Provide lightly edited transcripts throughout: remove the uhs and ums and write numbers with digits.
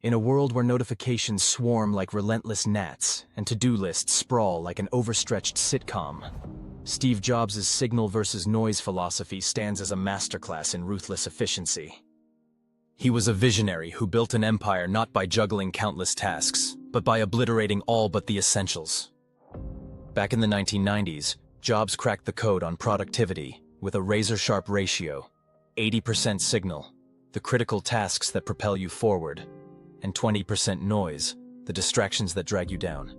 In a world where notifications swarm like relentless gnats and to-do lists sprawl like an overstretched sitcom, Steve Jobs' signal versus noise philosophy stands as a masterclass in ruthless efficiency. He was a visionary who built an empire not by juggling countless tasks, but by obliterating all but the essentials. Back in the 1990s, Jobs cracked the code on productivity with a razor-sharp ratio: 80% signal, the critical tasks that propel you forward, and 20% noise, the distractions that drag you down.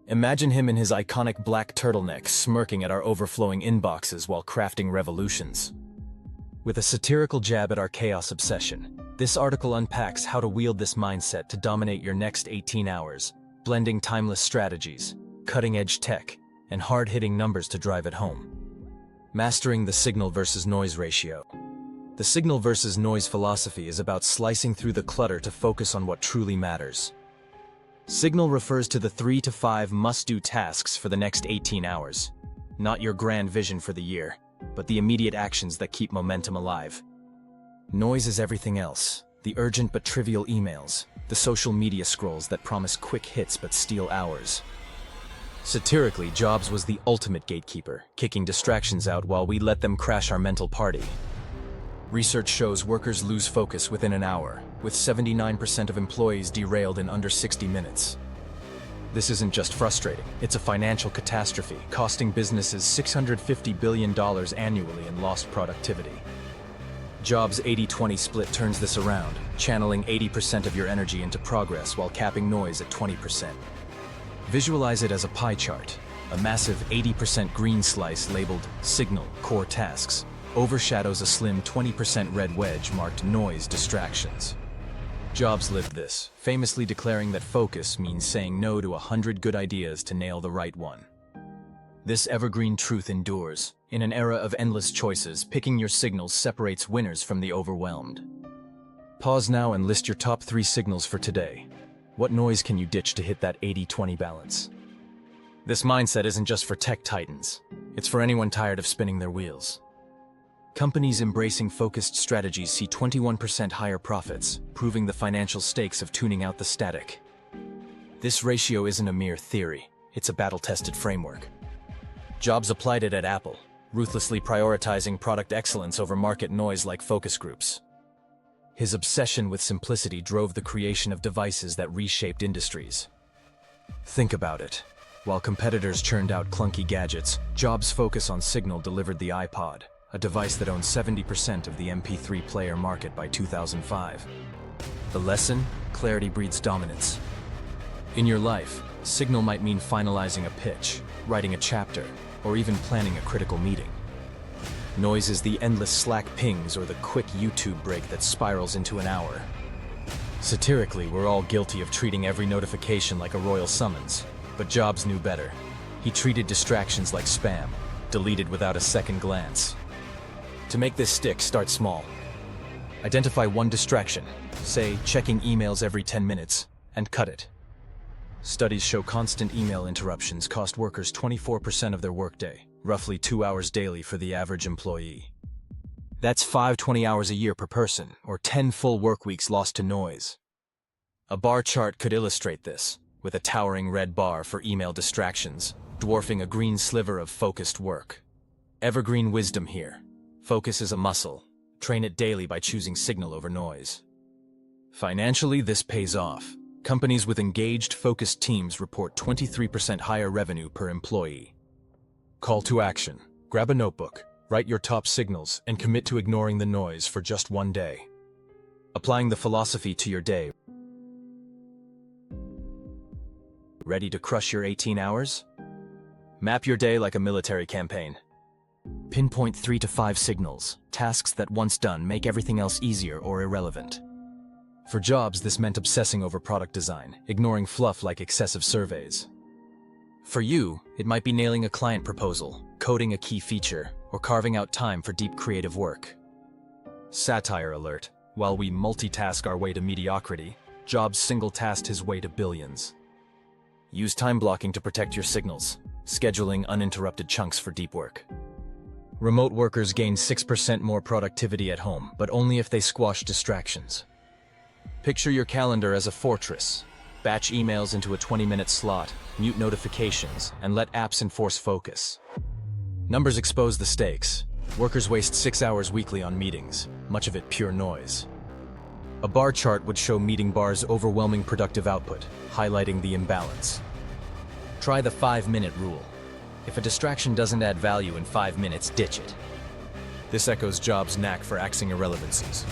Imagine him in his iconic black turtleneck smirking at our overflowing inboxes while crafting revolutions. With a satirical jab at our chaos obsession, this article unpacks how to wield this mindset to dominate your next 18 hours, blending timeless strategies, cutting-edge tech, and hard-hitting numbers to drive it home. Mastering the signal versus noise ratio. The signal versus noise philosophy is about slicing through the clutter to focus on what truly matters. Signal refers to the 3 to 5 must-do tasks for the next 18 hours. Not your grand vision for the year, but the immediate actions that keep momentum alive. Noise is everything else. The urgent but trivial emails, the social media scrolls that promise quick hits but steal hours. Satirically, Jobs was the ultimate gatekeeper, kicking distractions out while we let them crash our mental party. Research shows workers lose focus within an hour, with 79% of employees derailed in under 60 minutes. This isn't just frustrating, it's a financial catastrophe, costing businesses $650 billion annually in lost productivity. Jobs' 80-20 split turns this around, channeling 80% of your energy into progress while capping noise at 20%. Visualize it as a pie chart. A massive 80% green slice labeled Signal Core Tasks overshadows a slim 20% red wedge marked Noise Distractions. Jobs lived this, famously declaring that focus means saying no to 100 good ideas to nail the right one. This evergreen truth endures. In an era of endless choices, picking your signals separates winners from the overwhelmed. Pause now and list your top 3 signals for today. What noise can you ditch to hit that 80-20 balance? This mindset isn't just for tech titans. It's for anyone tired of spinning their wheels. Companies embracing focused strategies see 21% higher profits, proving the financial stakes of tuning out the static. This ratio isn't a mere theory, it's a battle-tested framework. Jobs applied it at Apple, ruthlessly prioritizing product excellence over market noise like focus groups. His obsession with simplicity drove the creation of devices that reshaped industries. Think about it. While competitors churned out clunky gadgets, Jobs' focus on signal delivered the iPod, a device that owned 70% of the MP3 player market by 2005. The lesson? Clarity breeds dominance. In your life, signal might mean finalizing a pitch, writing a chapter, or even planning a critical meeting. Noise is the endless Slack pings or the quick YouTube break that spirals into an hour. Satirically, we're all guilty of treating every notification like a royal summons, but Jobs knew better. He treated distractions like spam, deleted without a second glance. To make this stick, start small. Identify one distraction, say checking emails every 10 minutes, and cut it. Studies show constant email interruptions cost workers 24% of their workday, roughly 2 hours daily for the average employee. That's 20 hours a year per person, or 10 full work weeks lost to noise. A bar chart could illustrate this, with a towering red bar for email distractions, dwarfing a green sliver of focused work. Evergreen wisdom here. Focus is a muscle. Train it daily by choosing signal over noise. Financially, this pays off. Companies with engaged, focused teams report 23% higher revenue per employee. Call to action. Grab a notebook, write your top signals, and commit to ignoring the noise for just one day. Applying the philosophy to your day. Ready to crush your 18 hours? Map your day like a military campaign. Pinpoint 3 to 5 signals, tasks that once done make everything else easier or irrelevant. For Jobs, this meant obsessing over product design, ignoring fluff like excessive surveys. For you, it might be nailing a client proposal, coding a key feature, or carving out time for deep creative work. Satire alert. While we multitask our way to mediocrity, Jobs single-tasked his way to billions. Use time blocking to protect your signals, scheduling uninterrupted chunks for deep work. Remote workers gain 6% more productivity at home, but only if they squash distractions. Picture your calendar as a fortress. Batch emails into a 20-minute slot, mute notifications, and let apps enforce focus. Numbers expose the stakes. Workers waste 6 hours weekly on meetings, much of it pure noise. A bar chart would show meeting bars' overwhelming productive output, highlighting the imbalance. Try the 5-minute rule. If a distraction doesn't add value in 5 minutes, ditch it. This echoes Jobs' knack for axing irrelevancies.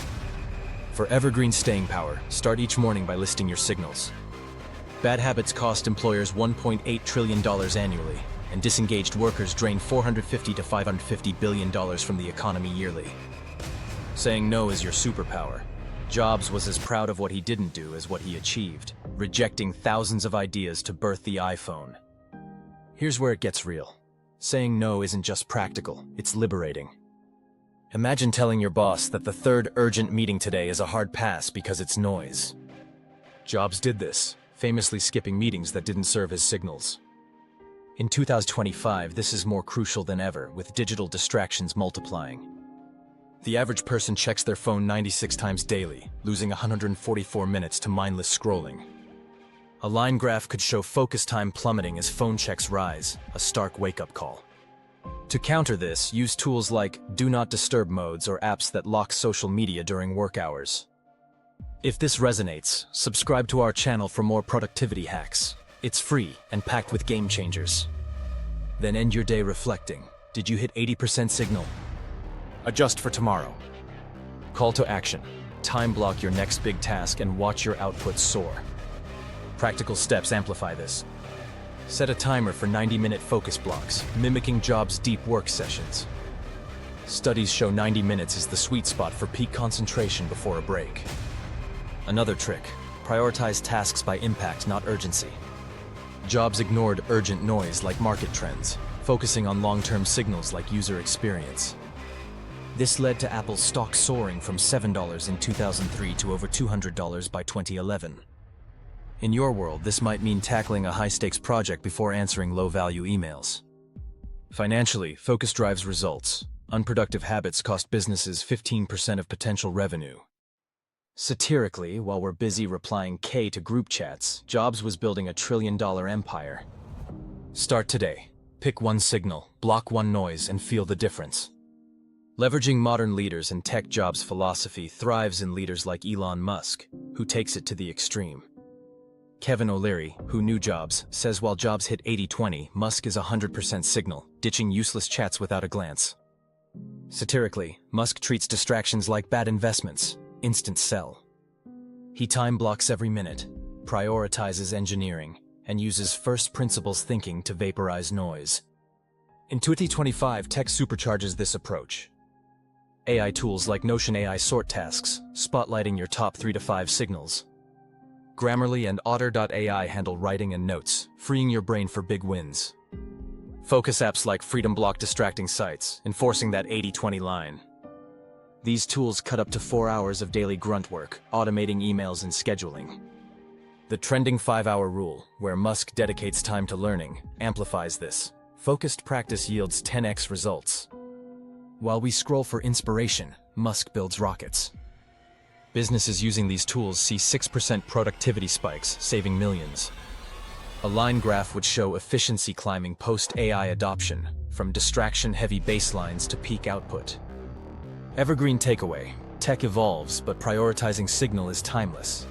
For evergreen staying power, start each morning by listing your signals. Bad habits cost employers $1.8 trillion annually, and disengaged workers drain $450 to $550 billion from the economy yearly. Saying no is your superpower. Jobs was as proud of what he didn't do as what he achieved, rejecting thousands of ideas to birth the iPhone. Here's where it gets real. Saying no isn't just practical, it's liberating. Imagine telling your boss that the third urgent meeting today is a hard pass because it's noise. Jobs did this, famously skipping meetings that didn't serve his signals. In 2025, this is more crucial than ever, with digital distractions multiplying. The average person checks their phone 96 times daily, losing 144 minutes to mindless scrolling. A line graph could show focus time plummeting as phone checks rise, a stark wake-up call. To counter this, use tools like Do Not Disturb modes or apps that lock social media during work hours. If this resonates, subscribe to our channel for more productivity hacks. It's free and packed with game changers. Then end your day reflecting. Did you hit 80% signal? Adjust for tomorrow. Call to action. Time block your next big task and watch your output soar. Practical steps amplify this. Set a timer for 90-minute focus blocks, mimicking Jobs' deep work sessions. Studies show 90 minutes is the sweet spot for peak concentration before a break. Another trick, prioritize tasks by impact, not urgency. Jobs ignored urgent noise like market trends, focusing on long-term signals like user experience. This led to Apple's stock soaring from $7 in 2003 to over $200 by 2011. In your world, this might mean tackling a high-stakes project before answering low-value emails. Financially, focus drives results. Unproductive habits cost businesses 15% of potential revenue. Satirically, while we're busy replying K to group chats, Jobs was building a trillion-dollar empire. Start today. Pick one signal, block one noise, and feel the difference. Leveraging modern leaders and tech, Jobs' philosophy thrives in leaders like Elon Musk, who takes it to the extreme. Kevin O'Leary, who knew Jobs, says while Jobs hit 80-20, Musk is 100% signal, ditching useless chats without a glance. Satirically, Musk treats distractions like bad investments, instant sell. He time blocks every minute, prioritizes engineering, and uses first principles thinking to vaporize noise. In 2025, tech supercharges this approach. AI tools like Notion AI sort tasks, spotlighting your top 3 to 5 signals. Grammarly and Otter.ai handle writing and notes, freeing your brain for big wins. Focus apps like Freedom block distracting sites, enforcing that 80-20 line. These tools cut up to 4 hours of daily grunt work, automating emails and scheduling. The trending 5-hour rule, where Musk dedicates time to learning, amplifies this. Focused practice yields 10x results. While we scroll for inspiration, Musk builds rockets. Businesses using these tools see 6% productivity spikes, saving millions. A line graph would show efficiency climbing post-AI adoption, from distraction-heavy baselines to peak output. Evergreen takeaway: tech evolves, but prioritizing signal is timeless.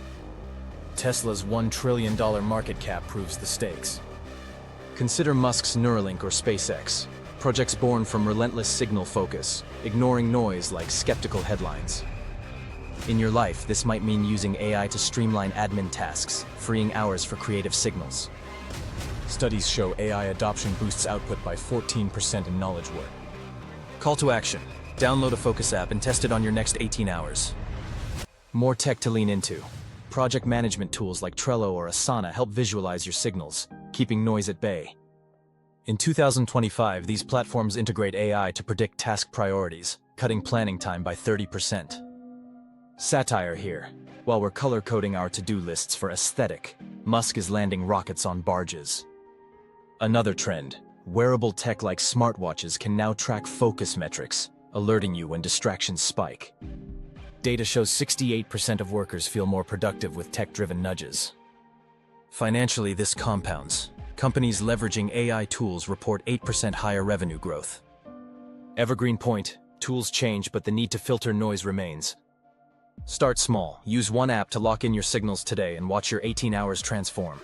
Tesla's $1 trillion market cap proves the stakes. Consider Musk's Neuralink or SpaceX, projects born from relentless signal focus, ignoring noise like skeptical headlines. In your life, this might mean using AI to streamline admin tasks, freeing hours for creative signals. Studies show AI adoption boosts output by 14% in knowledge work. Call to action: download a Focus app and test it on your next 18 hours. More tech to lean into. Project management tools like Trello or Asana help visualize your signals, keeping noise at bay. In 2025, these platforms integrate AI to predict task priorities, cutting planning time by 30%. Satire here. While we're color-coding our to-do lists for aesthetic, Musk is landing rockets on barges. Another trend: wearable tech like smartwatches can now track focus metrics, alerting you when distractions spike. Data shows 68% of workers feel more productive with tech-driven nudges. Financially, this compounds. Companies leveraging AI tools report 8% higher revenue growth. Evergreen point, tools change, but the need to filter noise remains. Start small. Use one app to lock in your signals today and watch your 18 hours transform.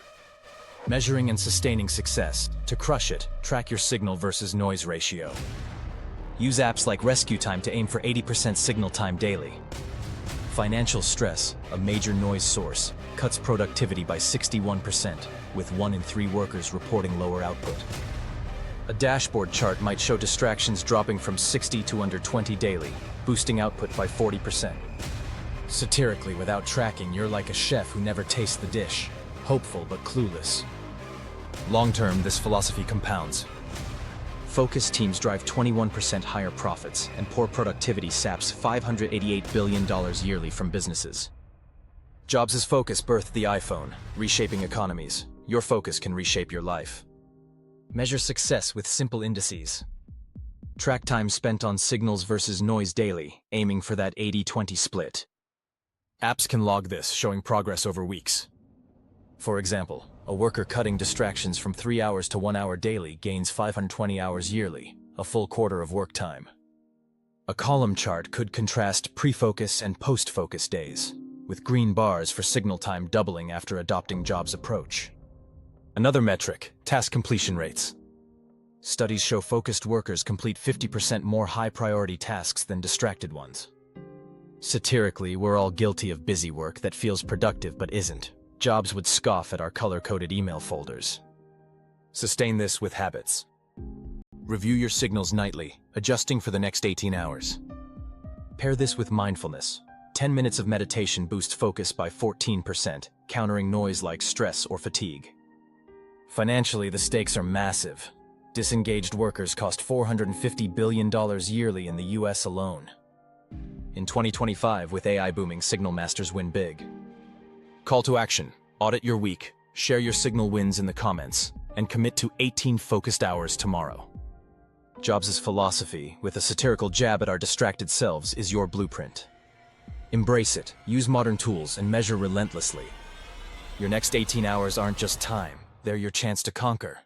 Measuring and sustaining success. To crush it, track your signal versus noise ratio. Use apps like Rescue Time to aim for 80% signal time daily. Financial stress, a major noise source, cuts productivity by 61%, with 1 in 3 workers reporting lower output. A dashboard chart might show distractions dropping from 60 to under 20 daily, boosting output by 40%. Satirically, without tracking, you're like a chef who never tastes the dish, hopeful but clueless. Long-term, this philosophy compounds. Focused teams drive 21% higher profits, and poor productivity saps $588 billion yearly from businesses. Jobs' focus birthed the iPhone, reshaping economies. Your focus can reshape your life. Measure success with simple indices. Track time spent on signals versus noise daily, aiming for that 80-20 split. Apps can log this, showing progress over weeks. For example, a worker cutting distractions from 3 hours to 1 hour daily gains 520 hours yearly, a full quarter of work time. A column chart could contrast pre-focus and post-focus days, with green bars for signal time doubling after adopting Jobs' approach. Another metric, task completion rates. Studies show focused workers complete 50% more high-priority tasks than distracted ones. Satirically, we're all guilty of busy work that feels productive but isn't. Jobs would scoff at our color-coded email folders. Sustain this with habits. Review your signals nightly, adjusting for the next 18 hours. Pair this with mindfulness. 10 minutes of meditation boosts focus by 14%, countering noise like stress or fatigue. Financially, the stakes are massive. Disengaged workers cost $450 billion yearly in the US alone. In 2025, with AI booming, signal masters win big. Call to action. Audit your week, share your signal wins in the comments, and commit to 18 focused hours tomorrow. Jobs' philosophy, with a satirical jab at our distracted selves, is your blueprint. Embrace it, use modern tools, and measure relentlessly. Your next 18 hours aren't just time, they're your chance to conquer.